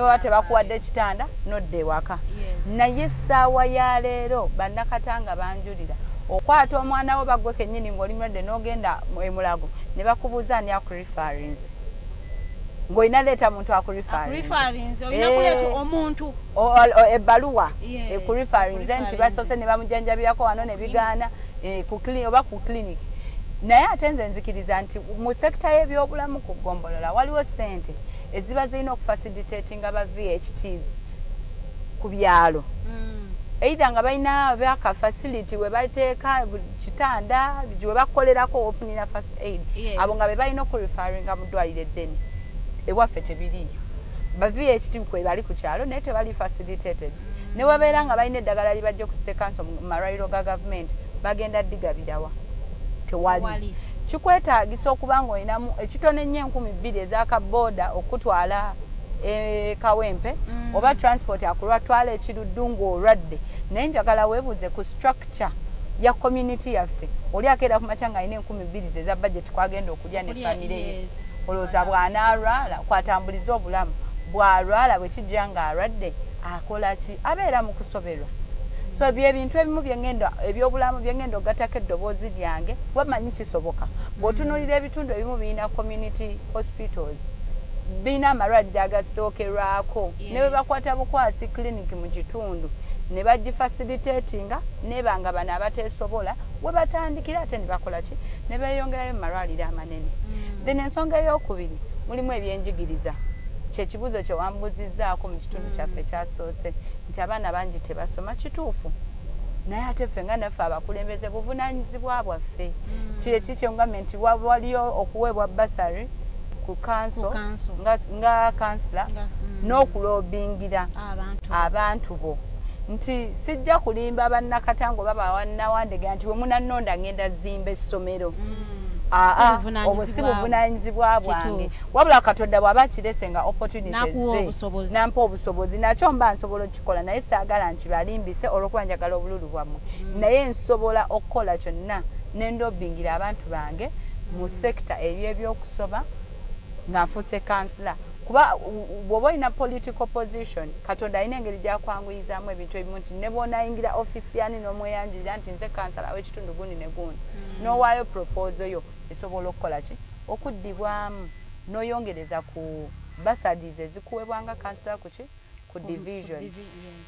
Wate bakuwadde kitanda nodde waka. Naye essaawa ya leero bannakatanga banjulira okwata omwana wo bagwe kennyini ng'oli mulwadde n'ogenda emulago ne bakubuuza ani akurifarinze ng'olina leeta muntu akurifarinze olina kuleeta omuntu ebbaluwa ekurifarinze nti basoose ne bamujanjabirako wano ne bigaana oba ku kiliniki. Naye ate nze nzikiriza nti mu sekita y'ebyobulamu ku Ggombolola waliwo ssente eziba zirina okufacilitatinga ba VHTs ku byalo. Either nga balina baka facility we bateeka kitanda gye bakolerako ofunira first aid. Abo nga be balina okurifaringa mu ddwaliro eddene. Ewaffe tebiriyo. Ba VHT kwe bali ku kyalo naye tebali facilitated. Ne wabeera nga balina eddagala libajja ku State Council mu malwaliro ga government bagenda ddigabirawa. Tewali. Kikwetaagisa okuba ng'olinamu ekitone nnyo 2,000 ez'akabooda okutwala Kawempe oba transport akulwatwala ekiruddu ng'olwadde. Naye njagala weebuuze ku structure ya community yaffe oli akeera ku makya ng'alina 2,000 eza budget kwagenda okulya ne famire ye. Olowooza bw'anaalwala kwatambuliza obulamu bw'alwala bwe kijja ng'alwadde akola ki? Abeera mu kusoberwa. So ebintu ebimu ebyobulamu byengenda ogatako eddoboozi lyange wamanyi kisoboka. Bw'otunuulira ebitundu ebimu birina community hospitals birina amalwaliro agasookerwako ne bwe bakwata bukwasi clinic mu kitundu ne bagifacilitatinga nebanga bano abateesobola we batandikira ate ne bakola ki ne beeyongerayo mu malwaliro amanene. Then ensonga ey'okubiri mulimu ebyenjigiriza. Kyekibuuzo kye wambuzizzaako mu kitundu kyaffe kyasoose nti abaana bangi tebasoma kituufu. Naye ate ffe nga naffe abakulembeze buvunaanyizibwa bwaffe. Kye kikyo gavumenti waliyo okuweebwa basari ku kanso nga kansula n'okulobingira abantu bo nti sijja kulimba bannakatanga oba bawannawandega nti we munannonda ngenda zimba essomero. Obwo si buvunaanyizibwa bwange wabula Katonda bw'aba kirese nga opportunities nampa obusobozi nakyo mba nsobola okukikola naye saagala nkibalimbise olw'okuba njagala obululu bwammwe. Naye nsobola okukola kyonna ne ndobingira abantu bange mu sekita ey'ebyokusoma nga nfuuse kansula kuba bw'oba olina political position Katonda alina engeri gy'akwanguyizaamu ebintu ebimu nti ne bw'onaayingira ofisi yani n'omweyanjulira nti nze kansala w'ekitundu gundi ne gundi n'owaayo proposal yo esobola okukola ki okuddibwamu n'oyongereza ku basadies ezikuweebwanga kansula ku ki ku division.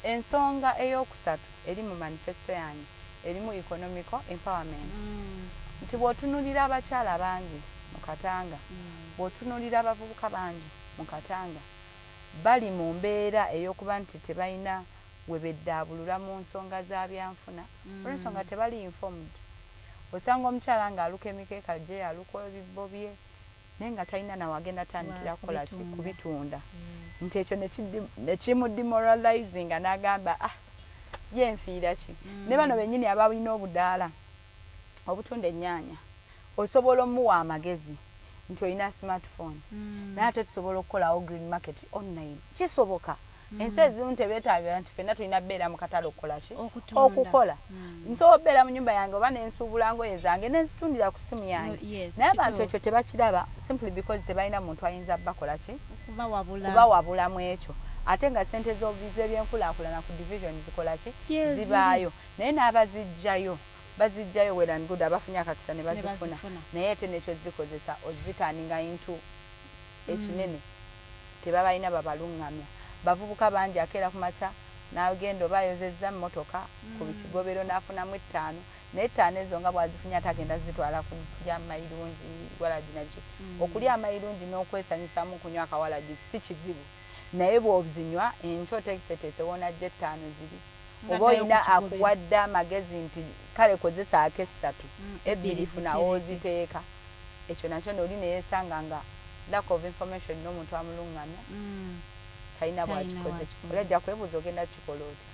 Ensonga ey'okusatu eri mu manifesto yange erimu economical empowerment nti bw'otunuulira abakyala bangi mu Katanga bw'otunuulira abavubuka bangi mu Katanga bali mu mbeera ey'okuba nti tebalina we beddaabulula mu nsonga za byanfuna olw'ensonga tebali informed. Osanga omukyala ng'aluka emikeeka gye aluka ebibbo bye naye nga talina nawagenda atandikira kukola ki kubitunda nti ekyo ne kimudemoralizinga n'agamba ye nfiira ki. Ne bano bennyini abalina obudaala obutunda ennyaanya osobola omuwa amagezi nti olina smartphone naye ate tusobola okukolawo green market online kisoboka. Ensi ezimu tebeetaaga nti ffenna tulina beera mu katale okukola ki okukola. Nsobola beera mu nnyumba yange oba nensuubula ngoye zange nenzitundira ku simu yange naye abantu ekyo tebakiraba simply because tebalina muntu ayinza bakola ki kubawabulamu ekyo. Ate nga ssente z'ebyenkulaakulana ku division zikola ki zibaayo naye n'abazijjayo bazijjayo well and good abafunye akakisa ne bazifuna naye ate nekyo zikozesa ozitaaninga into ekinene tebabalina babalungamya. Bavubuka bangi akeera ku makya n'agenda oba ayozezza mmotoka ku bikigobero n'afunamu 5 naye 5 ezo nga bw'azifunye ate agenda zitwala kulya amayirungi walagi naki. Okulya amayirungi n'okwesanyusamu kunywa akawalagi si kizibu naye bw'ozinywa enkyo oteeseteese wona gye 5 ziri oba olina akuwadde amagezi nti kale kozesaako 3 2 funawo oziteeka ekyo nakyo n'oli neyeesanga nga lack of information n'omuntu amulungamya talina bwakikoze kikola ajja kwebuuza ogenda kukikola otya.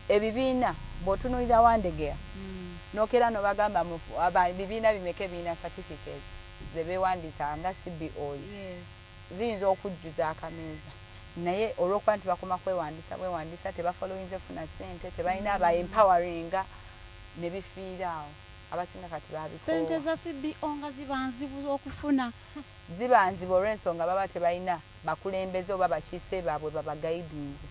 Ebibiina bw'otunuulira Wandegeya n'okeera n'obagamba ebibiina bimeka ebiina certificates ze beewandiisa nga CBOs ziyinza okujjuza akameeza naye olw'okuba nti bakoma kwewandiisa tebafolowinze funa ssente tebalina aba empoweringa ne bifiira awo. abasinga kati babikoowa. Ssente za CBO nga zibanzibu okufuna. Zibanzibu olw'ensonga baba tebalina bakulembeze oba bakiise baabwe babagaidinze.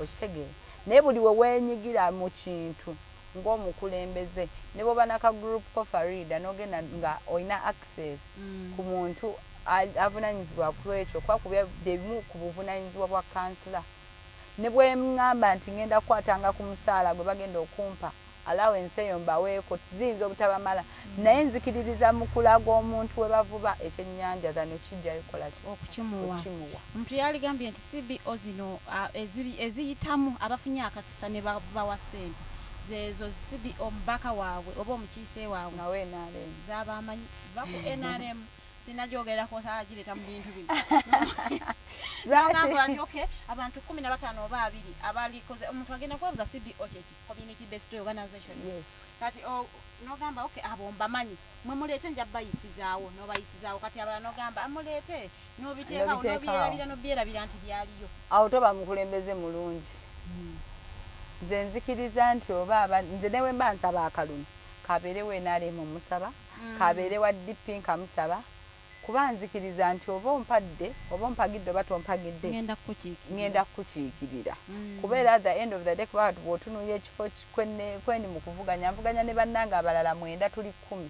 Okitegeera. Naye buli we weenyigira mu kintu ng'omukulembeze ne bw'oba naka group cofarida n'ogenda nga olina access ku muntu avunanyizibwa ku ekyo kuba byebimu ku buvunanyizibwa bwa kansula. Ne bwe ngamba nti ngenda kukwatanga ku musaala gwe bagenda okumpa allowance eyo mbaweeko ziyinza obutabamala naye nzikiririza mu kulaga omuntu we bavuba ekyennyanja zano kijjayo kola okukimuwa. Omuntu yaligambye nti CBO zino eziyitamu abafunye akakisa ne bawa ssente zezo CBO mbaka waabwe oba omukiise waabwe nawe NRM z'abamanyi baku NRM sinajyogerako saagireta mu bintu bino. Abantu 15 oba 2 abalikoze omuntu agenda kwebuza CBO kyeki community based organizations. Kati nogamba abo mbamanyi mwe muleete nja bayisizaawo nobayisizaawo kati abala nogamba amuleete nobiteekawo nobyerabira nobyerabira nti byaliyo. Awo toba mukulembeze mulungi. Nze nzikiriza nti oba nze newe mba nsaba akalumi kabeerewo NRM omusaba kabeere wa DP nkamusaba kuba nzikiriza nti oba ompadde oba ompagidde oba tompagidde ngenda kukiikirira kubeera at the end of the day kuba bw'otunuulya ekifo kweni mu kuvuganya nvuganya ne bannange abalala 9 tuli 10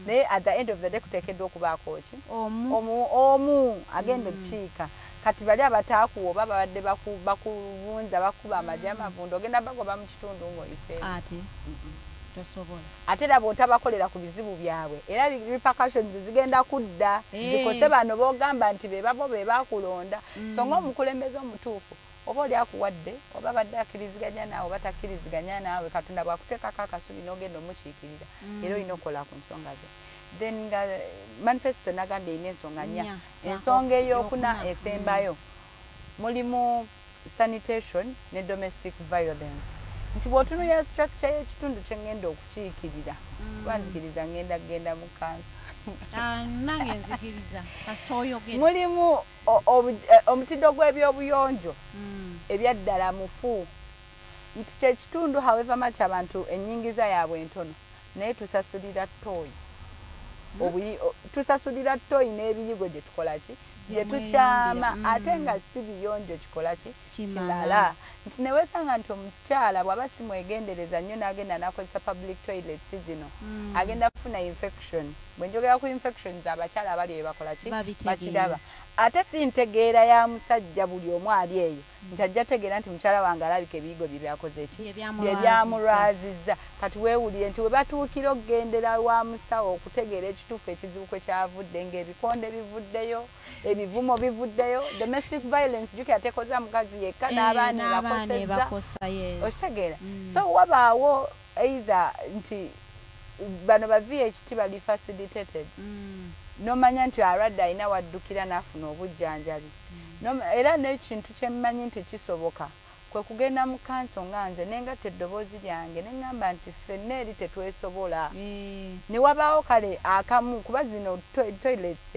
naye at the end of the day kuteekeddwa okubaako ki omu agenda okukiika kati bali abataakuwa oba babadde bakuvunza bakuba amagye amavundo ogenda bagoba mu kitundu ng'oyiseemu tosobola ate era bw'otabakolera ku bizibu byabwe era repercussions zigenda kudda zikose bano b'ogamba nti be babo be baakulonda so ng'omukulembeze omutuufu oba oli akuwadde oba badde akkiriziganya naawe oba takkiriziganya naawe katonda bw'akuteekako akasubi n'ogenda omukiikirira era olina okukola ku nsonga ze then nga manifesto nagambye erina ensonga nnya ensonga ey'okuna esembayo mulimu sanitation ne domestic violence nti bw'otunuulira structure y'ekitundu kye ngenda okukiikirira kuba nzikiriza ngenda kugenda mu kansa nange nzikiriza kasita oyogera mulimu omutindo gw'ebyobuyonjo ebyaddala mufu nti kyekitundu however much abantu ennyingiza yaabwe entono naye tusasulira ttooyi tusasulira ttooyi n'ebiyigo gye tukola ki gye tukyama ate nga si biyonjo kikola ki kimala nti newesanga nti omukyala bw'aba si mwegendereza nnyo n'agenda n'akozesa public toilets zino agenda kufuna infection bwe njogera ku infections abakyala abali bye bakola ki bakiraba ate si ntegeera ya musajja buli omu ali eyo nti ajja tegeera nti mukyala wange alabika ebiyigo bye byakoze ki bye byamulwazizza kati weewulire nti we batuukira okugendera wa musawo okutegeera ekituufu ekizibu kwe kyavudde ng'ebikonde bivuddeyo ebivumo bivuddeyo domestic violence jukira tekoza mukazi yekka n'abaana bakosezza okitegeera so wabaawo either nti bano ba VHT bali facilitated nomanya nti alwadde alina waddukira n'afuna obujjanjabi era n'ekintu kye mmanyi nti kisoboka kwe kugenda mu kanso nga nze nengatta eddoboozi lyange ne ŋŋamba nti ffenna eri tetwesobola ne wabaawo kale akamu kuba zino toilets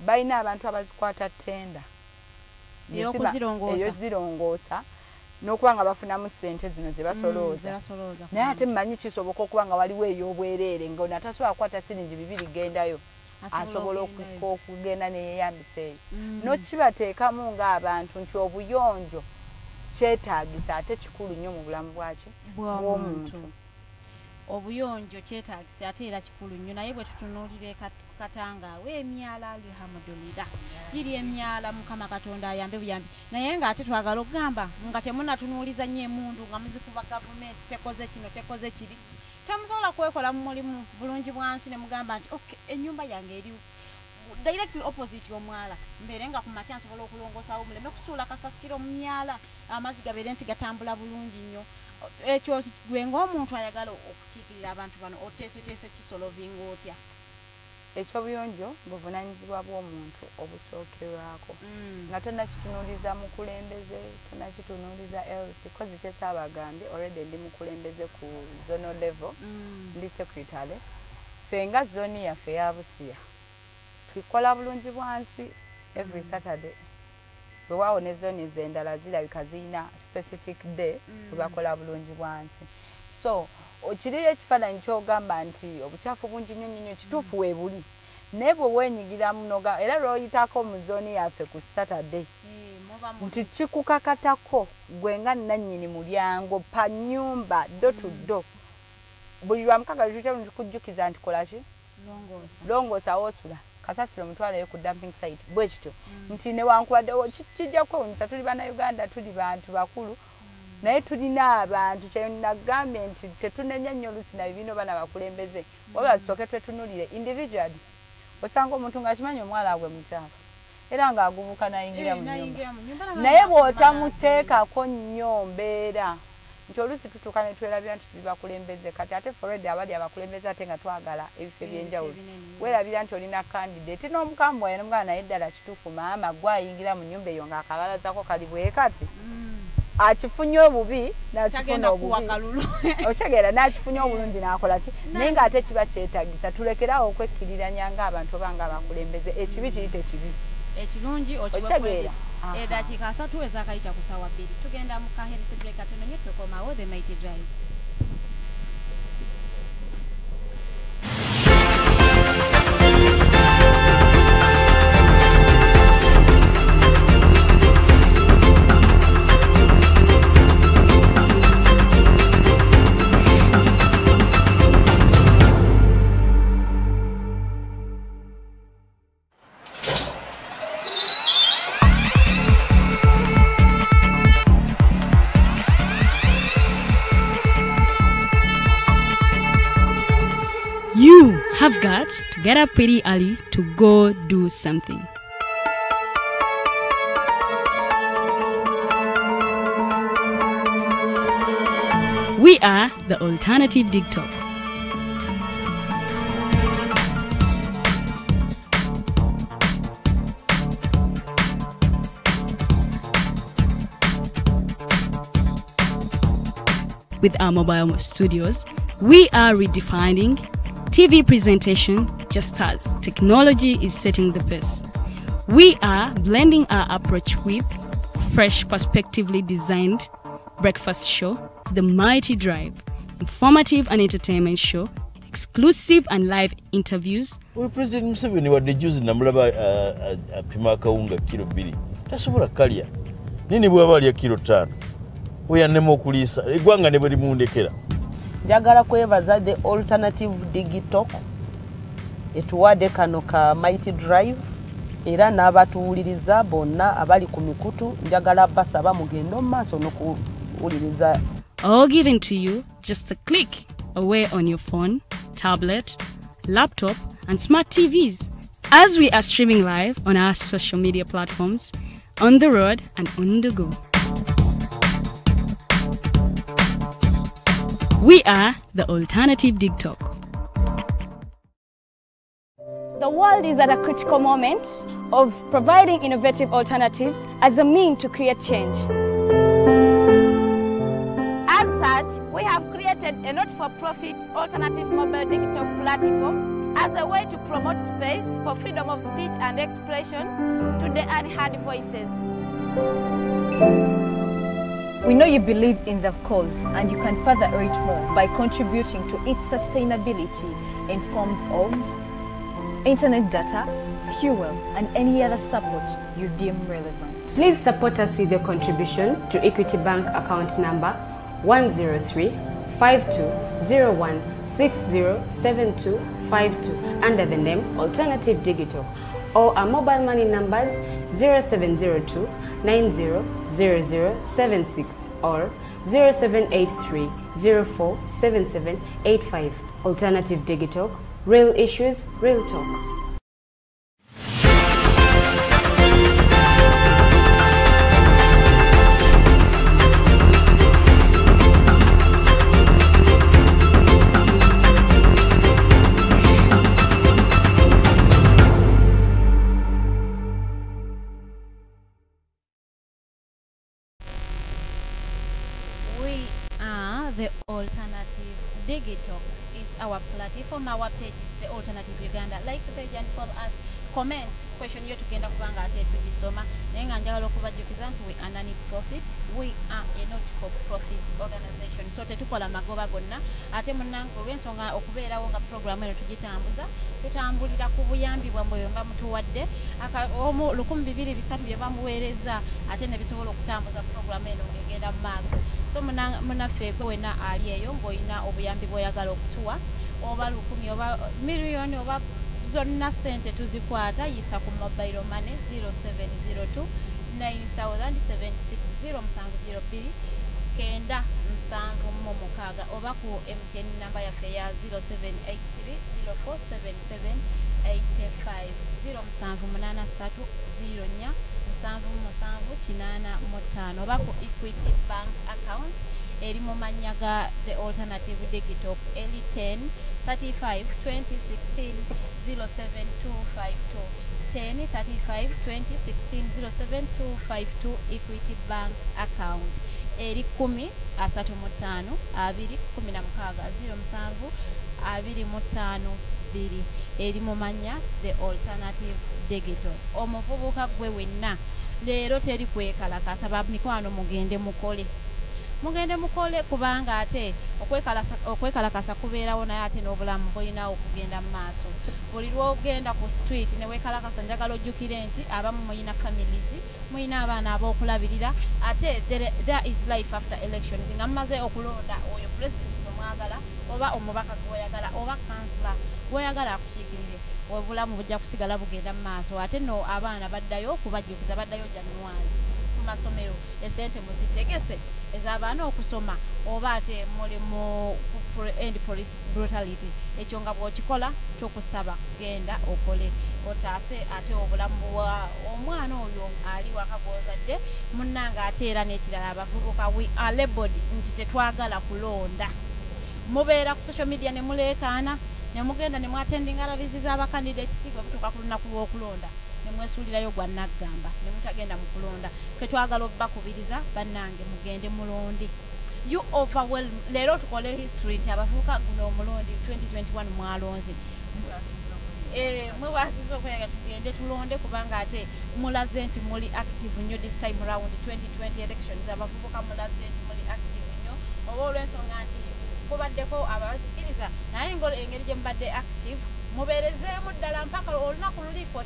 balina abantu abazikwata ttenda ey'ozirongoosa n'okuba nga bafunamu ssente zino ze basolooza naye ate mmanyi kisoboka okuba nga waliwo ey'obwereere ng'ono atasobola kukwata siringi 2 gendayo asobola okugenda neyeyambisa eyo nokibateekamu ng'abantu nti obuyonjo kyetaagisa ate kikulu nnyo mu bulamu bwaki bw'omuntu obuyonjo kyetaagisa ate era kikulu nnyo naye bwe tutunuulire Katangaawo emyala alhamdulillah giri emyala mukama katonda ayambe buyambi naye nga ate twagala okugamba nga temunatunuuliza nnyo emundu nga muzikuba gavumenti tekoze kino tekoze kiri temusobola kwekola mu mulimu bulungi bwansi ne mugamba nti okay ennyumba yange eri directly opposite y'omwala mbeere nga ku makya nsobola okulongoosawo muleme kusuula kasasiro mu myala amazzi gabeere nti gatambula bulungi nnyo ekyo gwe ng'omuntu ayagala okukiikirira abantu bano oteeseteese kisolovinga otya ekyobuyonjo buvunaanyizibwa bw'omuntu obusookerwako nga tonnakitunuuliza mukulembeze tonnakitunuuliza LC kozi kyesaabagambye already ndi mukulembeze ku zonal level ndi secretary ffe nga zoni yaffe ya Busia tukola bulungi bwansi every Saturday bwe waawo ne zoni zendala zirabika zirina specific day bwe bakola bulungi bwansi so okiri ekifaananyi ky'ogamba nti obukyafu bungi nnyo kituufu weebuli naye bwe weenyigira munoga era lw'oyitako mu zooni yaffe ku Saturday nti kikukakatako gwe nga nannyini mulyango pa nnyumba ddo to ddo buli lwa mukaga kujjukiza nti kolaki longoosa woosula kasasiro mutwaleyo ku dumping site bwe kityo nti newankubadde kijja kwewunyisa tuli bannayuganda tuli bantu bakulu naye tulina abantu kyenagambye nti tetunenya nnyo oluusi na bibino bana bakulembeze wabula tusooke twetunulire individually osanga omuntu ng'akimanyi omwala gwe mukyafu era ng'agubuka n'ayingira mu nnyumba naye bw'otamuteekako nnyo mbeera nti oluusi tutuuka ne twerabira nti tuli bakulembeze kati ate foredi abali abakulembeze ate nga twagala ebifo eby'enjawulo weerabira nti olina kandidate n'omukambwe waye n'omugana naye ddala kituufu maama gwayingira mu nnyumba eyo ng'akabalazako kali bwe kati akifunye obubi n'akifuna obubi okitegeera n'akifunye obulungi n'akola ki naye ng'ate kiba kyetagisa tulekerawo okwekkiriranya ng'abantu oba ng'abakulembeze ekibi kiri tekibi ekirungi okibakwedeti edakiika 3 ezakayita ku ssaawa 2 tugenda mu kaherite break katono nnyo tukomawo the mighty drive. You have got to get up pretty early to go do something. We are the Alternative Dig Talk. With our mobile studios, we are redefining TV presentation just as technology is setting the pace. We are blending our approach with fresh, perspectively designed breakfast show, The Mighty Drive, informative and entertainment show, exclusive and live interviews. We President Museveni wadde juzi namulaba apima akawunga kilo 2 tasobola kalya nini bwaba alya kilo 5 oyannema okuliisa eggwanga ne bwe limundekera. Njagala kwebaza the Alternative Dig Talk etuwadde kano ka Mighty Drive era n'abatuwuliriza bonna abali ku mikutu njagala basaba mugendo maaso n'okuwuliriza. All given to you just a click away on your phone, tablet, laptop and smart TVs as we are streaming live on our social media platforms, on the road and on the go. We are the Alternative Dig Talk. The world is at a critical moment of providing innovative alternatives as a means to create change. As such, we have created a not-for-profit alternative mobile digital platform as a way to promote space for freedom of speech and expression to the unheard voices. We know you believe in the cause and you can further it more by contributing to its sustainability in forms of internet data, fuel and any other support you deem relevant. Please support us with your contribution to Equity Bank account number 103-5201-607252 under the name Alternative Digital, or our mobile money numbers 0702 900076 or 0783 047785. Alternative Digital, real issues, real talk. The Alternative Digital is our platform. Our page is The Alternative Uganda. Like the page and follow us comment question yo tugenda kubanga ate tugisoma naye nga njagala okubajjukiza nti we are non-profit, we are a not for profit organization, so tetukola magoba gonna ate munnange olw'ensonga okubeerawo nga program eno tugitambuza tutambulira ku buyambi bwamwe mba mutuwadde 1200 bye bamuweereza ate ne bisobola okutambuza program eno ngegenda mu maaso. So munaffe wena ali eyo ng'olina obuyambi bw'oyagala okutuwa oba 10 oba miliyoni oba zonna sente tuzikwata yisa ku mobile money 0702 9076 0702 kenda nsanvu mu mukaaga oba ku MTN namba yaffe ya 0783 047785 0783 oba ku Equity Bank account eri mu mannya ga The Alternative Digital L10 35 2016 07252 10 35 2016 07252 Equity Bank account eri 10 35 2 16 07 252 eri mu mannya The Alternative Digital. Omuvubuka gwe wenna leero teri kwekalakasa ba mikwano mugende mukole kubanga ate okwekalakasa kubeerawo naye ate n'obulamu bulinawo okugenda mu maaso. Buli lw'ogenda ku street ne weekalakasa njagala ojjukire nti abamu muyina families, muyina abaana ab'okulabirira ate there is life after elections nga mumaze okulonda oyo president gwe mwagala oba omubaka gweoyagala oba kansula gweoyagala akukiikirire obulamu bujja kusigala bugenda mu maaso ate no abaana baddayo okubajjukiza baddayo January mu masomero esente muzitegese ez'abaana okusoma oba ate muli mu end police brutality ekyo nga bw'okikola tukusaba genda okole otaase ate obulamu bwa omwana oyo ali waka gw'ozadde munnanga ate era n'ekirala abavubuka we are labeled nti tetwagala kulonda mubeera ku social media ne muleekaana ne mugenda ne mwatendinga rallies z'abakandidates bwe butuuka ku lunaku lw'okulonda ne mwesuulirayo gwa naggamba ne mutagenda mu kulonda. Ffe twagala obbakubiriza bannange mugende mulonde. You overwhelm leero tukole history nti abavubuka guno omulondi 2021 mwalonze mwe basiza okwenga tugende tulonde kubanga ate mulaze nti muli active nnyo this time around 2020 elections abavubuka mulaze nti muli active nnyo oba olw'ensonga nti kubaddeko ababasikiriza naye engeri gye mubadde active mubeerezeemu ddala mpaka olunaku luli 14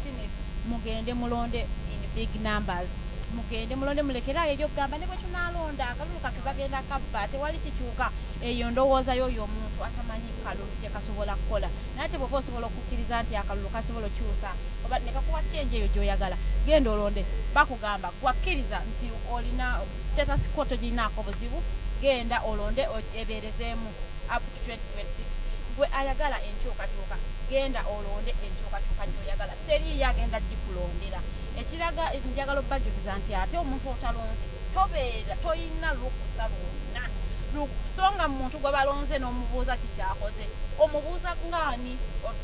mugende mulonde in big numbers mugende mulonde mulekerayo ebyokugamba ne bwe tunalonda akalulu kaffe bagenda kabba tewali kikyuka eyo ndowooza y'oyo omuntu atamanyi kalulu kye kasobola kukola naye ate bw'oba osobola okukkiriza nti akalulu kasobola okyusa oba ne kakuwa cyenje eyo gy'oyagala genda olonde bakugamba gwakkiriza nti olina status quo togirinaako buzibu genda olonde ebeerezeemu up to 2026 gwe ayagala enkyukakyuka genda olonde enkyukakyuka gy'oyagala teri yagenda gikulondera ekiraga njagala obbajjukiza nti ate omuntu otalonze tobeera toyina lukusa lwonna songa muntu gwe balonze n'omubuuza kikyakoze omubuuza ngaani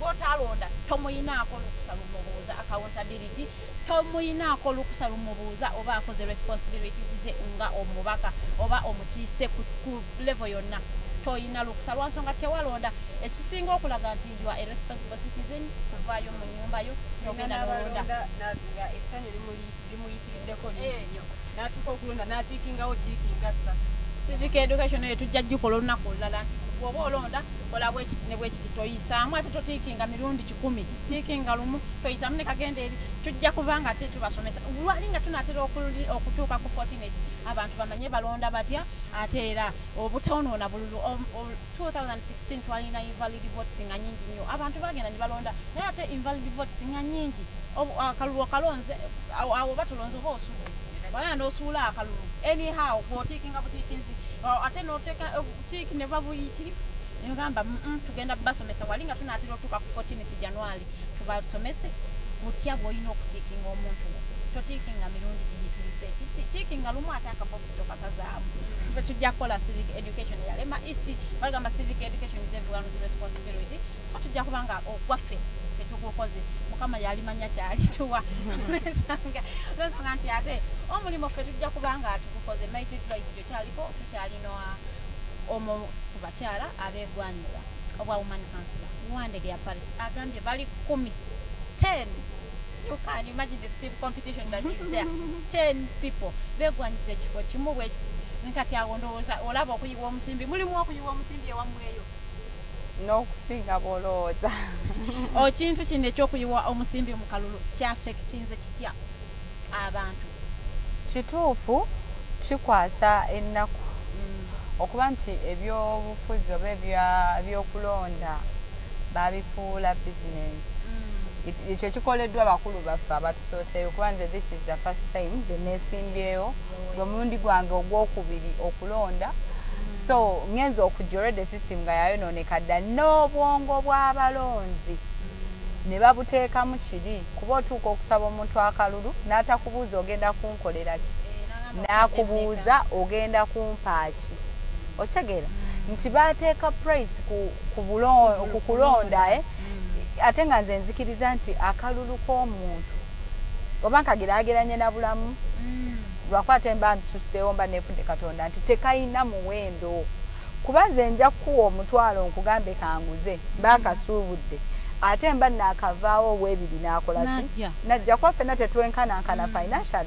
otalonda tomuyinaako lukusa lumubuuza accountability tomuyinaako lukusa lumubuuza oba akoze responsibilities ze nga omubaka oba omukiise ku level yonna toyina lukusa lwansonga tewalonda ekisinga okulaga nti you are a responsible citizen kuvaayo mu nyumba yo ogenda nolonda essanyu limuyitiriddeko nnyo n'atuuka okulonda n'atiikingawo tiikinga 3 civic education eyo tujja gikola olunaku olulala nti bw'oba olonda kola bwekiti ne bwekiti toyisaamu ate totiikinga mirundi 10 tiikinga lumu toyisaamu ne kagenda eri tujja kubanga ate tubasomesa lwali nga tunaatera okutuuka ku 14 abantu bamanye balonda batya ate era obutawonoona bululu 2016 twalina invalid votes nga nyingi nnyo abantu bagenda ne balonda naye ate invalid votes nga nyingi akalulu okalonze awo batulonze oba osudde wayanda osuula akalulu anyhow bw'otiikinga butiikizi ate n'oteeka tiiki ne babuyitirivu negamba tugenda basomesa wali nga tunaatera otuuka ku 14 January tubasomese butya bw'olina okutiikinga omuntu totiikinga mirundi giyitiridde tiikinga lumu ate akabokisi tokasazaamu ffe tujja kukola civic education eyalema isi bagamba civic education is everyone's responsibility so tujja kubanga ogwaffe ffe tugukoze mukama yalimanya kyalituwa lwensonga nti ate omulimu ffe tujja kubanga tugukoze mighty drive gyo kyaliko tukyalina omu ku bakyala abeegwanyiza obwa woman councilor Wandege ya parish agambye bali 10 You can imagine the stiff competition that is there. 10 people. Begwanyiza ekifo kimu bwe kiti. Nkati awo ndowooza olaba okuyiwa omusimbi. Mulimu okuyiwa omusimbi ewamweyo. N'okusinga bolooza. Kintu kino ekyokuyiwa omusimbi mu kalulu kyafekitinze kitya abantu? Kituufu kikwasa ennaku okuba nti ebyobufuzi oba ebyokulonda babifuula bizinesi. Ekyo kikoleddwa bakulu baffe abatusooseyo kuba nze this is the first time gye neesimbyeyo gwe mulundi gwange ogwokubiri okulonda. So ngenza okujja the system nga yayonooneka dda n'obwongo bw'abalonzi ne babuteekamu kiri kuba otuuka okusaba omuntu akalulu n'atakubuuza ogenda kunkolera ki n'akubuuza ogenda kumpa ki. Otegeera nti baateeka price ku kulonda ate nga nze nzikiriza nti akalulu k'omuntu oba nkageraageranye na bulamu lwakwate mba ntuseewo mba neefudde Katonda nti tekayina muwendo kuba nze nja kukuwa omutwalo nkugambe kanguze mba nkasuubudde ate mba naakavaawo obwebiri n'akola ki najja kuba ffenna tetwenkanankana financial.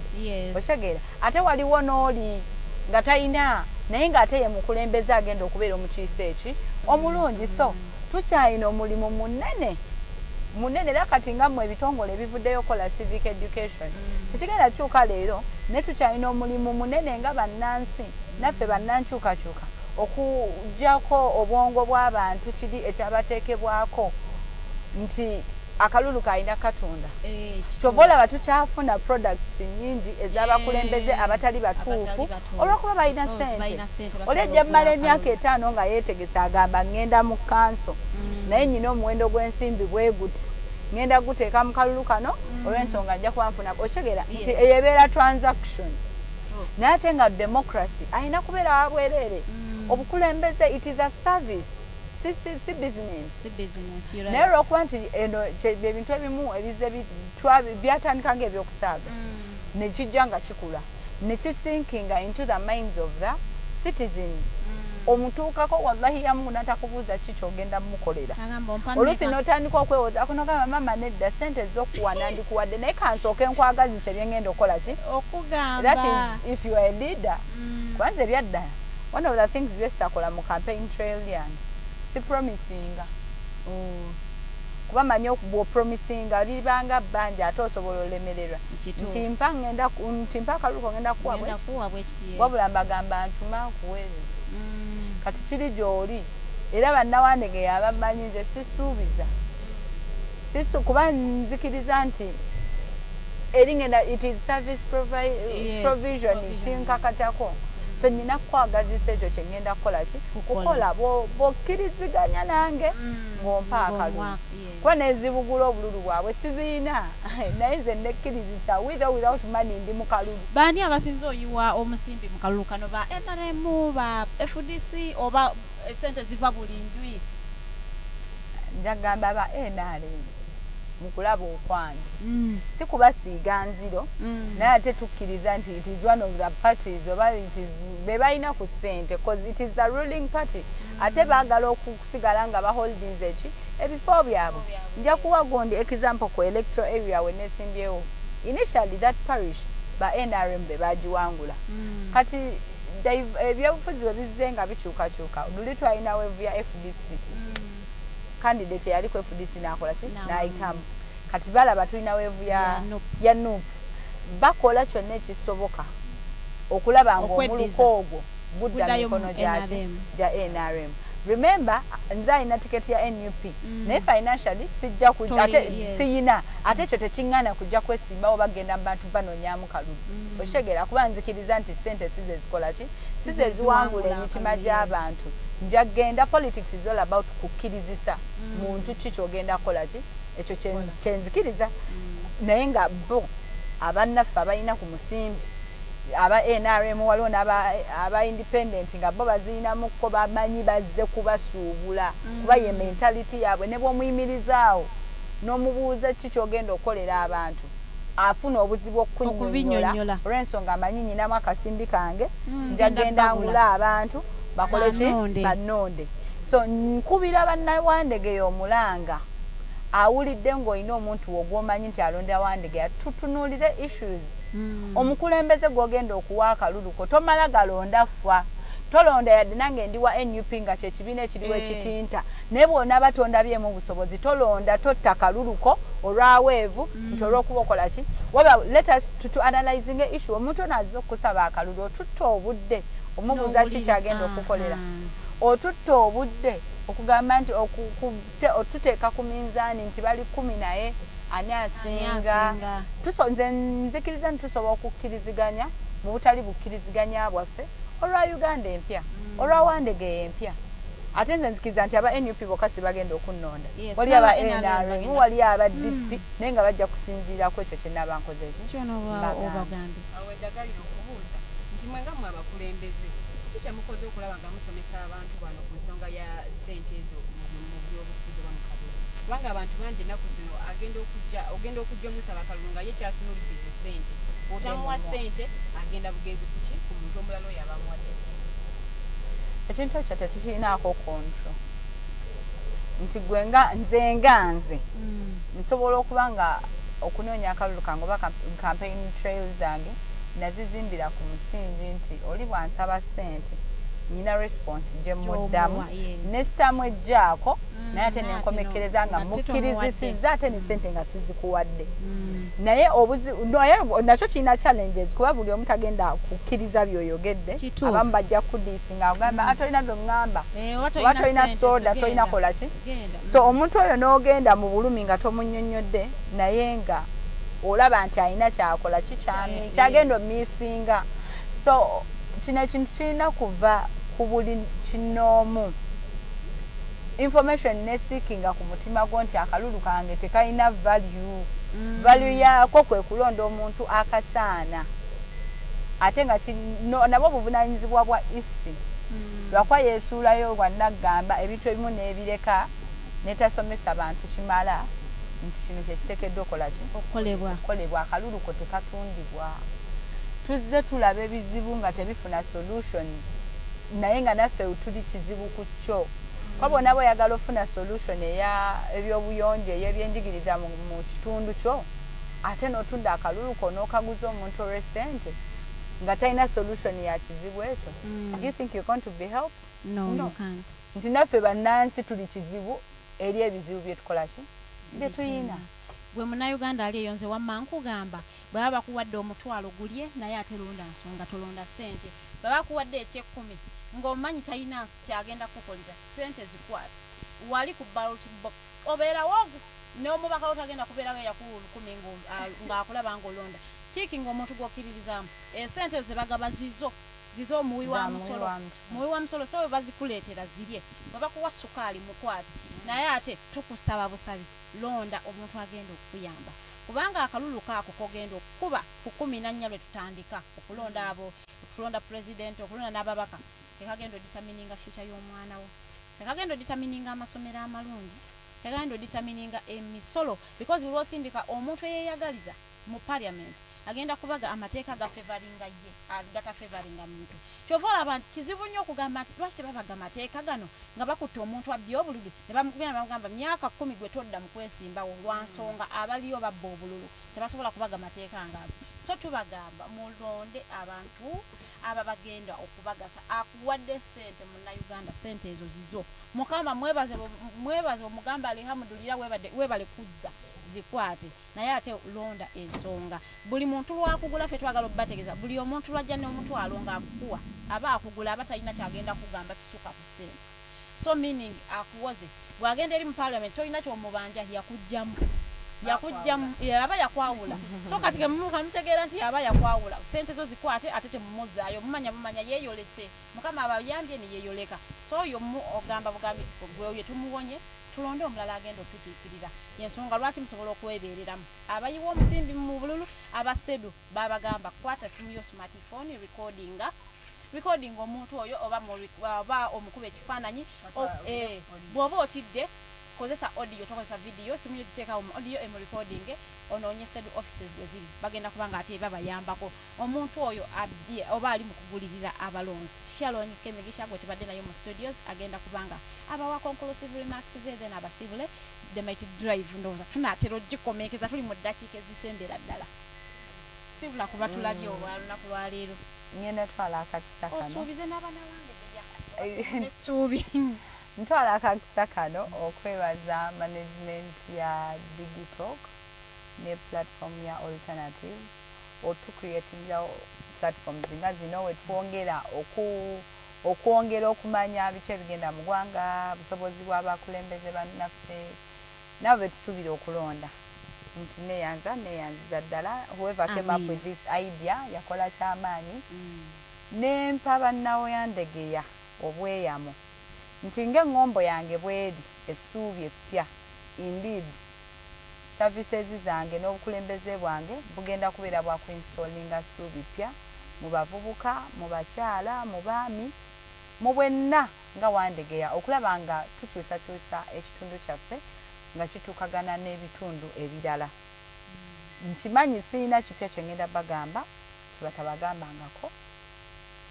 Otegeera ate waliwo n'oli nga talina naye ng'ate ye mukulembeze agenda okubeera omukiise eki omulungi. So tukyalina omulimu munene era kati nga mmwe ebitongole ebivuddeyo kola civic education tekigenda kyuka leero ne tukyalina omulimu munene nga bannansi naffe bannankyukakyuka okuggyako obwongo bw'abantu kiri ekyabateekebwako nti akalulu kalina Katonda. Kyova olaba tukyafuna products nyingi ez'abakulembeze abatali batuufu olw'okuba balina ssente. Oli ejja mmala emyaka 5 nga yeetegesa agamba ngenda mu kanso naye nyina omuwendo gw'ensimbi bwe guti ngenda guteeka mu kalulu kano olw'ensonga ajja kuba nfuna. Otegeera nti eyebeera transaction naye ate nga democracy alina kubeera wabwereere. Obukulembeze it is a service si business. Naye olw'okuba nti ebintu ebimu ebize byatandika ng'ebyokusaaga ne kijja nga kikula ne kisinkinga into the minds of the citizen. Omutuukako wallahi yamu n'atakubuuza ki ky'ogenda mumukolera. Oluusi n'otandika okwewozaako n'ogamba mama nedda ssente z'okuwa nandikuwadde naye kansooke nkwagazise bye ngenda okukola ki okugamba. That is if you are a leader. Kubanza ebyaddala one of the things bye tutakola mu campaign trail yange si promisinga. Kuba manyi bw'opromisinga libanga bbanja ate osobola olemererwa nti mpa akalulu ngenda kuwa wabula mbagamba ntuma nkuweereza kati kiri gy'oli era bannawandege abamanyi nze sisuubiza kuba nzikiriza nti eringenda it is service provision kinkakatako. So nina kwagazisa ekyo kye ngenda kukola ki kukola bw'okkiriziganya nange ng'ompa akalulu kuba nezibugula obululu bwabwe siziina naye nze nekkirizisa with or without money ndi mu kalulu. Baani abasinza oyiwa omusimbi mu kalulu kano ba NRM ba FDC oba sente ziva buli njuyi? Njagamba ba NRM mukulaba okwange si kubasiiga nziro naye ate tukkiriza nti it is one of the parties oba be balina ku ssente because it is the ruling party ate baagala okusigala nga baholdings eki ebifo byabwe. Nja kuwa gondi example ku electoral area we nesimbyewo initially that parish ba NRM be bagiwangula kati ebyobufuzi bwe bizze nga bikyukakyuka luli twalina weevu ya FDC candidate yali ku FDC n'akola ki n'ayitamu kati balaba tulina weevu ya NUP bakola kyonna ekisoboka okulaba ng'omuluko ogwo gudda mikono gya NRM. Remember nze alina tiketi ya NUP naye financially sijja siyina ate ekyo tekiŋŋaana kujja kwesimbawo bagenda mu bantu banoonyaamu kalulu. Okitegeera kuba nzikiriza nti ssente size zikola ki size ziwangula emitima gy'abantu. Nja genda politics is all about kukkirizisa muntu ki ky'ogenda kukola ki ekyo kyenzikiriza naye nga bo abannaffe abalina ku musimbi aba NRM waliwo n'aba independent nga bo bazirinamuko bamanyi bazze kubasuubula kuba ye mentality yaabwe ne bw'omuyimirizaawo n'omubuuza ki ky'ogenda okukolera abantu afuna obuzibu okukunnyonnyola olw'ensonga amanyi nyinamu akasimbi kange njagenda ngula abantu bakole ki bannonde. So nkubira bannawandege y'omulanga awulidde ng'olina omuntu w'ogwomanyi nti alonda Wandege tutunuulire issues. Omukulembeze gw'ogenda okuwa akaluluko tomala galonda fwa. Tolonda yadde nange ndi wa NUP nga kye kibiina ekiriwo ekitinta naye bw'ona batondabyemu obusobozi tolonda totta kaluluko olwaweevu nti olw'okuba okola ki waba let us to analyzing issue omuntu ono azze okusaba akalulu otutta obudde omubuuza ki kyagenda okukolera otutta obudde okugamba nti otuteeka ku minzaani nti bali 10 naye ani asinga nze nzikiriza nti tusobola okukkiriziganya mu butali bukkiriziganya bwaffe olwa Uganda empya olwa Wandege empya ate nze nzikiriza nti aba NUP bokka si bagenda okunnonda wali aba NRM wali aba DP naye nga bajja kusinziira ku ekyo kye naba nkoze obagambe awo eddagalira okubuuza nti mwenga mwe abakulembeze kiki kye mukoze okulaba nga musomesa abantu bano ku nsonga ya ssente ezo mu byobufuzi bwa mukabiri kubanga abantu bangi ennaku zino ogenda okujja omusaba akalulu nga ye kyasunulidde ze ssente otamuwa ssente agenda bugenzi kuki ku muntu omulala oyo abamuwadde ssente ekintu ekyo tetukirinaako kontro nti nze nganze nsobola okuba nga okunoonya akalulu kange oba campaign trail zange nazizimbira ku musingi nti oli bwansaba ssente nina response gye muddamu nesitamu ejjaako naye ate nenkomekereza nga mukkirizisizza ate ne ssente nga sizikuwadde naye nakyo kirina challenges kuba buli omu tagenda kukkiriza by'oyogedde abamu bajja kudiisi nga ogamba atolina by'oŋŋamba oba tolina soda tolina kola ki so omuntu oyo n'ogenda mu bulumi nga tomunnyonnyodde naye nga olaba nti alina kyakola kyagenda omiisinga so kino ekintu kirina kuva ku buli kinoomu information neseekinga ku mutima gwo nti akalulu kange tekalina value yaako kwe kulonda omuntu akasaana ate nga nabwo obuvunaanyizibwa bwa isi lwakwa yeesuulayo bwannagamba ebintu ebimu n'ebireka netasomesa bantu kimala nti kino kyekiteekeddwa okola ki okukolebwa akaluluko tekatundibwa tuzze tulaba ebizibu nga tebifuna solutions naye nga naffe tuli kizibu ku kyo kwa bonna bw'oyagala ofuna solution ebyobuyonjo ey'ebyenjigiriza mu kitundu kyo ate n'otunda akaluluko n'okaguza omuntu olw'essente nga talina solution ya kizibu ekyo do you think you're going to be helped? No, you can't. Nti naffe bannansi tuli kizibu eri ebizibu bye tukola ki bye tuyina gwe munnayuganda ali eyo nze wamma nkugamba bw'aba bakuwadde omutwalo gulye naye ate londa nsonga tolonda ssente bw'aba bakuwadde eky'ekkumi ng'omanyi talina kyagenda kukolera ssente zikwate wali ku ballot box obeerawo n'omubaka otagenda kubeerawo eyakulu 10 ng'akulaba ng'olonda kiki ng'omuntu gw'okkiririzaamu essente ze bagaba zizo omuwi wa musolo so bwe bazikuleetera zirye bwe bakuwa sukaali mukwate naye ate tukusaba busabi londa omuntu agenda okukuyamba kubanga akalulu kaako kogenda okukuba ku 14 lwe tutandika okulonda president okulonda n'ababaka tekagenda oditamininga future y'omwana wo tekagenda oditamininga amasomero amalungi tekagenda oditamininga emisolo because bwe osindika omuntu eyeeyagaliza mu parliament agenda kubaga amateeka gafevaringa ye gatafevaringa muntu kyova olaba nti kizibu nnyo okugamba nti lwaki tebabaga amateeka gano nga bakutte omuntu abbi obululu ne bamugamba myaka 10 gwe todda mu kwesimbawo lwansonga abaliyo babba obululu tebasobola kubaga amateeka ngaago so tubagamba mulonde abantu aba bagenda okubagasa akuwadde ssente munnayuganda ssente ezo zizo mukama mwebaze omugamba alihamudulira webale kuzza zikwate naye ate londa ensonga buli muntu lwakugula ffe twagala okubategeeza buli omuntu lwajja n'omutwalo ng'akukuwa aba akugula aba talina kyagenda kugamba kisuka ku ssente so meaning akuwoze bw'agenda eri mu parliament tolina kyomubanja yakujjamu aba yakwawula so kati kamutegeera nti aba yakwawula ssente zo zikwate ate temumuzaayo mumanya yeeyolese mukama abayambye ne yeeyoleka so oyo ogamba bugambi gweoyo tumuwonye tulonde omulala agenda okutukiikirira yensonga lwaki musobola okwebeereramu abayiwa omusimbi mu bululu abasedu babagamba kwata simu yo smartphone recording omuntu oyo oba omukuba ekifaananyi bw'oba otidde kozesa audio tokozesa video simu yo giteeka audio emu recording onoonyese offices bwe ziri bagenda kubanga ate babayambako omuntu oyo oba ali mu kugulirira abalonzi Sharon Kemigisha gwe tubadde nayo mu studios agenda kubanga abawa conclusive remarks ze then abasibule the mighty drive ndowooza tunaatera ogikomeekeza tuli mu ddakiika ezisembera ddala sibula kuba tulabye olunaku lwa leero ngenda twala akakisa kano osuubize n'abaana bange essuubi ntwala akakisa kano okwebaza management ya Digitalk ne platform ya alternative otucreatingira platforms nga zino wetwongera okwongera okumanya biki ebigenda mu ggwanga busobozi bw'abakulembeze bannaffe nabo betusuubira okulonda nti neyanziza ddala whoever came up with this idea yakola kyamaanyi nempa bannawo yandegeya obweyamo nti ng'eŋŋombo yange bweri essuubi eppya indeed services zange n'obukulembeze bwange bugenda kubeera bwa kuinstallinga ssuubi ppya mu bavubuka mu bakyala mu baami mu bwenna nga wandegeya okulaba nga tukyusakyusa ekitundu kyaffe nga kituukagana n'ebitundu ebirala nkimanyi siyina kipya kye ngenda bagamba kibatabagambangako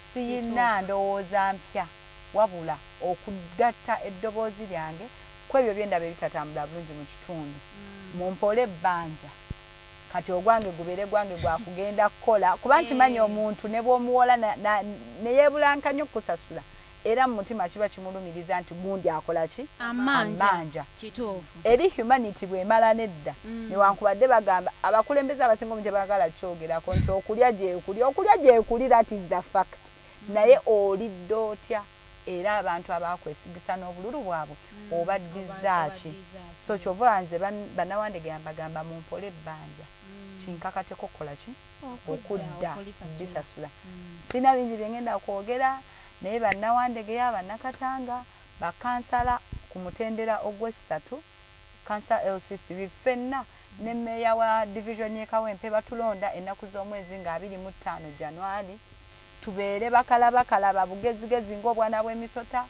siyina ndowooza mpya wabula okugatta eddoboozi lyange kwebyo byendaba ebitatambula bulungi mu kitundu mumpole ebbanja kati ogwange gubeere gwange gwakugenda kukola kuba nkimanyi omuntu ne bw'omuwola neyeebulankanya okusasula era mu mutima kiba kimulumiriza nti gundi akola ki amanja eri humanity bw'emala nedda newankubadde bagamba abakulembeze abasinga omu tebagala kyogerako nti okulya gyekuli that is the fact naye olidde otya era abantu abakwesigisa n'obululu bwabwe obaddiza ki so kyova nze bannawandege bagamba mumpole ebbanja kinkakateko okukola ki okudda bisasula sina bingi byengenda kwogera naye bannawandegeya bannakatanga bakansala ku mutendera ogw'essatu kansa LC3 ffenna ne mmeeya wa division y'e Kawempe batulonda ennaku z'omwezi nga 25 January tubeere bakalaba bugezigezi ng'obwana bw'emisota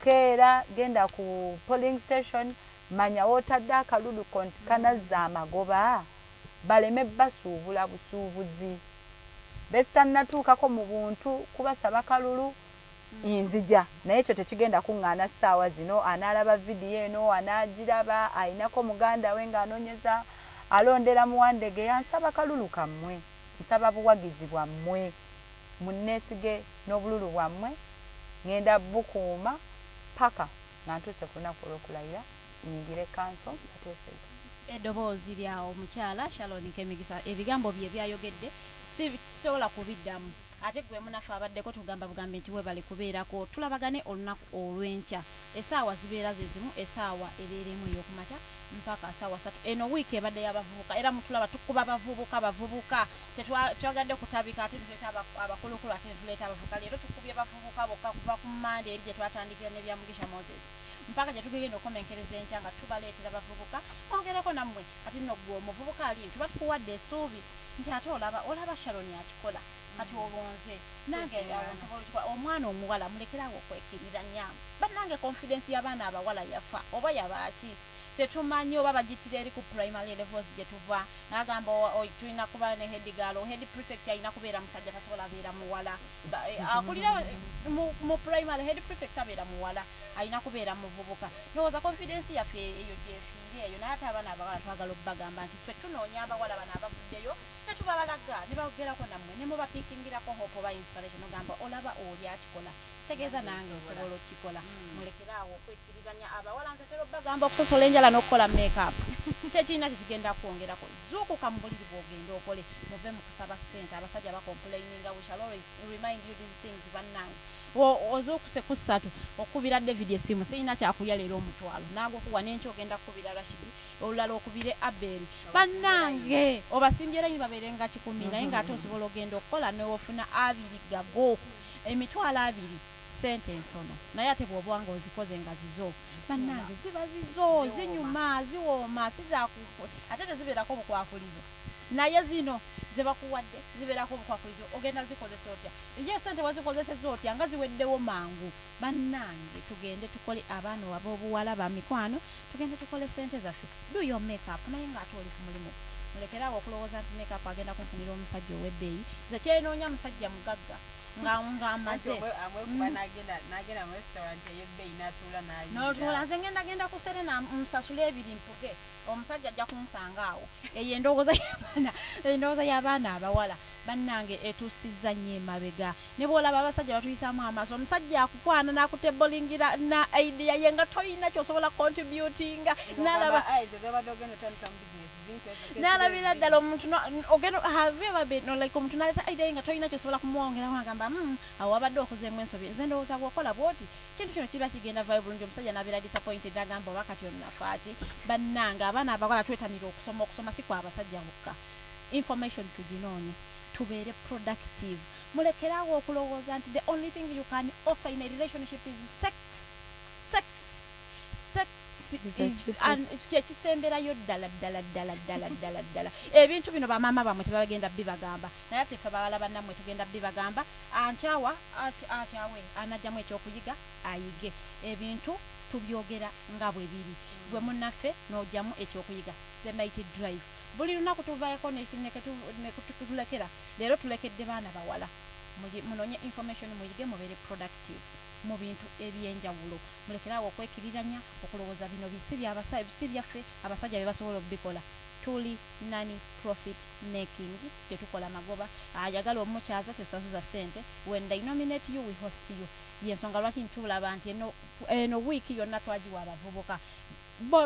keera genda ku polling station manya wotadde akalulu konti kanazza amagoba baleme basuubula busuubuzi besitannatuukako mu buntu kubasaba kalulu inzija naye ekyo tekigenda kuŋŋaana ssaawa zino anaalaba vidiyo eno anaagiraba ayinako muganda we ng'anoonyeza alondera muwandege yansaba kalulu kammwe nsaba buwagizi bwammwe munneesige n'obululu bwammwe ngenda bukuuma paka nga ntuuse ku lunaku olw'okulayira nyingire kanso ateeseza eddoboozi lyawo omukyala Sharon Kemigisa ebigambo bye byayogedde sisobola kubiddamu ate gwe munaffe abaddeko tugamba bugambe nti webale kubeerako tulabagane olunaku olw'enkya essaawa zibeera ze zimu essaawa ebeeremu ey'okumakya mpaka essaawa 3 eno wiiki ebadde y'abavubuka era mutulaba tukuba bavubuka tetwagadde kutabika ate tuleeta abakulukulu ate tuleeta abavubuka leero tukubye bavubuka bokka kuva ku Mmande eri gye twatandikira n'ebya Mugisha Moses mpaka gye tugenda okumenkereza enkya nga tubaleetera bavubuka ogereko nammwe ati nno gwe omuvubuka ali tuba tukuwadde essuubi nti ate olaba Sharon akikola kati obonze nange nsobola omwana omuwala mulekerawo okwekkiriranya bannange confidence y'abaana abawala yafa oba yabaaki tetumanyi oba bagitira eri ku primary levels gye tuva n'agamba tulina kuba ne head girl head prefect alina kubeera musajja tasobola abeera muwala akulira mu primary head prefect abeera muwala alina kubeera muvubuka ndowooza confidence yaffe eyo gyefiire eyo naye ate abaana abawala twagala okubagamba nti ffe tunoonya abawala bano abavuddeyo netubabalaga ne bagerako nammwe ne mubapiikingirako hope oba inspiration ogamba olaba oli akikola kitegeeza nange nsobola okikola mulekeraawo okwekkiriranya abawala nze tera obagamba okusosola enjala n'okukola makeup tekirina kyekigenda kwongerako zuukuka mu buliri bw'ogenda okole muve mu kusaba ssente abasajja bacomplaininga we shall always remind you these things bannange ozuukuse ku 3 okubira David essimu sirina kyakulya leero omutwalo naagokuwa n'enkya ogenda kukubira Rashidi olulala okubire Abel bannange obasimbye layini babeerenga 10 naye ng'ate osobola ogenda okukola neofuna 2 gago emitwalo 2 sente ntono naye ate bw'obwanga ozikoze nga zizo bannange ziba zizo zinyuma ziwooma sizaku ate tezibeerako bukwakulizo naye zino ze bakuwadde zibeerako obukwakulizo ogenda zikozesa otya ye sente wazikozeseza otya nga ziweddewo mangu bannange tugende tukole abaana ab'obuwala ba mikwano tugende tukole sente zaffe do your makeup naye ng'ate oli ku mulimu mulekerawo okulowooza nti makeup agenda kunfunira omusajja ow'ebbeeyi ze kyenoonya musajja mugagga ng'amaze n'otuula nze ngenda ku Serena musasule ebiri mpuge omusajja ajja kunsanga awo eyo endowooza y'abaana abawala bannange etuusizza nnyo emabega ne bw'olaba abasajja batuyisaamu amaaso omusajja akukwana n'akutebolingira na idea ye nga toyina kyosobola contributinga n'alabira ddala omuntu omuntu n'aleeta idea ye nga toyina kyosobola kumwongeraho agamba awo wabadde okozeemu ensobi nze ndowooza bw'okola bw'oti kintu kino kiba kigenda vayo bulungi omusajja n'abeera disappointed agamba oba kati onnafaaki bannange abaana abawala twetanira okusoma si kwa abasajja bokka information tuginoonye tubeere productive mulekerawo okulowooza nti the only thing you can offer in a relationship is sex kyekisemberayo ddala ebintu bino bamaama bamwe tebagenda bibagamba naye ate ffe abawala bannammwe tugenda bibagamba ankyawa atyawe anajjamu ekyokuyiga ayige ebintu tubyogera nga bwe biri gwe munnaffe n'ojjamu ekyokuyiga the mighty drive buli lunaku tuvaako nekutulekera leero tulekedde baana bawala munoonye information muyige mubeere productive mu bintu ebyenjawulo mulekerawo okwekiriranya okulowooza bino bisi byaffe abasajja be basobola okubikola tuli nani profit making tetukola magoba ayagala omukyaza tesasuza sente when they nominate you we host you yensonga lwaki ntulaba nti eno wiiki yonna twagiwa abavubuka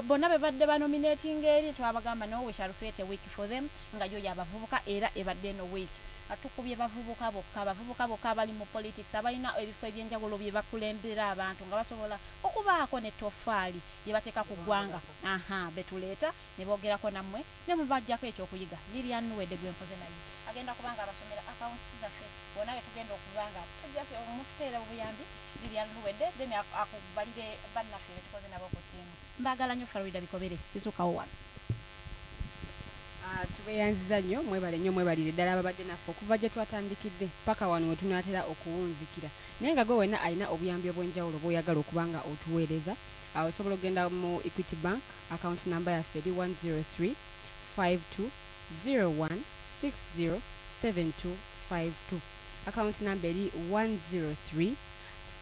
bonna be badde banominating eri twabagamba no we shall create a week for them nga yo yabavubuka era ebadde no week atukubye bavubuka bokka abali mu politics abalina ebifo ebyenjawulo bye bakulembera abantu nga basobola okubaako ne tofaali ye bateeka ku ggwanga betuleeta ne boogerako nammwe ne mubajjako ekyokuyiga Lilian Nuwedde gwe mpoze naye agenda kubanga abasomera accounts zaffe bonna be tugenda okubanga omututeera obuyambi Lilian Nuwedde then akubalire bannaffe be tukoze nabo ku ttiimu mbagala nnyo Farida Bikobere sisukawo wano tubeeyanziza nnyo mwebalire ddala ababadde naffe okuva gye twatandikidde paka wano we tunaatera okuwunzikira naye nga gwe wenna alina obuyambi obw'enjawulo bw'oyagala okuba nga otuweereza awo osobola okugenda mu Equity Bank account number yaffe eri 103-5201-607252 account number eri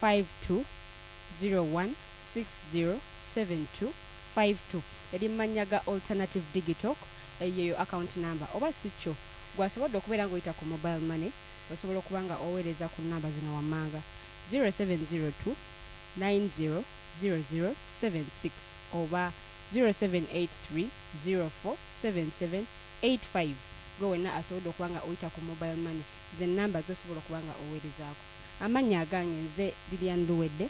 103-5201-607252 eri Manyaga Alternative Digital eyo account number oba sikyo gwasobodde okubeera ng'oyita ku mobile money osobola okuba nga oweereza ku namba zino wammanga 0702-900076 oba 0783-047785 gwe wenna asobodde okuba nga oyita ku mobile money ze namba zosobola okuba nga oweerezaako amannya agange nze Lilian Luwedde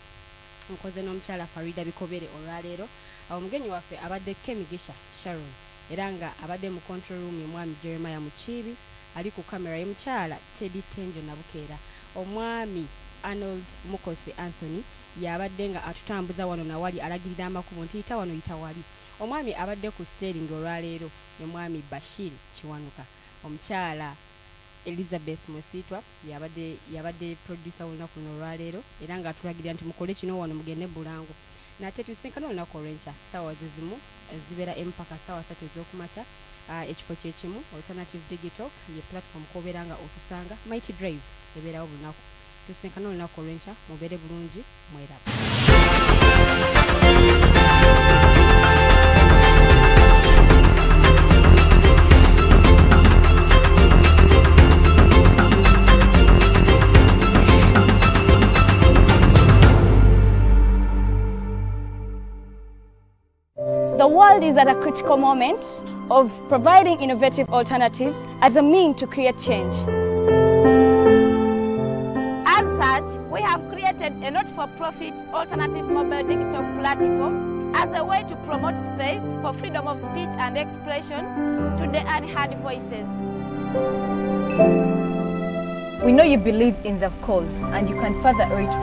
nkoze n'omukyala Farida Bikobere olwaleero awo omugenyi waffe abadde Kemigisha Sharon era nga abadde mu control room omwami Jeremiah Mukibi ali ku kamera ye mukyala Teddy Tenjo Nabukeera omwami Arnold Mukosi Anthony yabadde nga atutambuza wano nawali alagirira amakubo nti yita wano yita wali omwami abadde ku steering olwaleero ne mwami Bashir Kiwanuka omukyala Elizabeth Musitwa yabadde producer w'olunaku luno olwaleero era nga atulagirira nti mukole kino wano mugende Bulango nate tusinkana olunaku olw'enkya ssaawa zizimu zibeera empaka ssaawa 3 ez'okumakya ekifo kyekimu Alternative Digital ye platform kobeera nga otusanga Mighty Drive ebeerawo bulunaku tusinkana olunaku olw'enkya mubeere bulungi mweraba. The world is at a critical moment of providing innovative alternatives as a means to create change. As such, we have created a not-for-profit alternative mobile digital platform as a way to promote space for freedom of speech and expression to the unheard voices. We know you believe in the cause and you can further it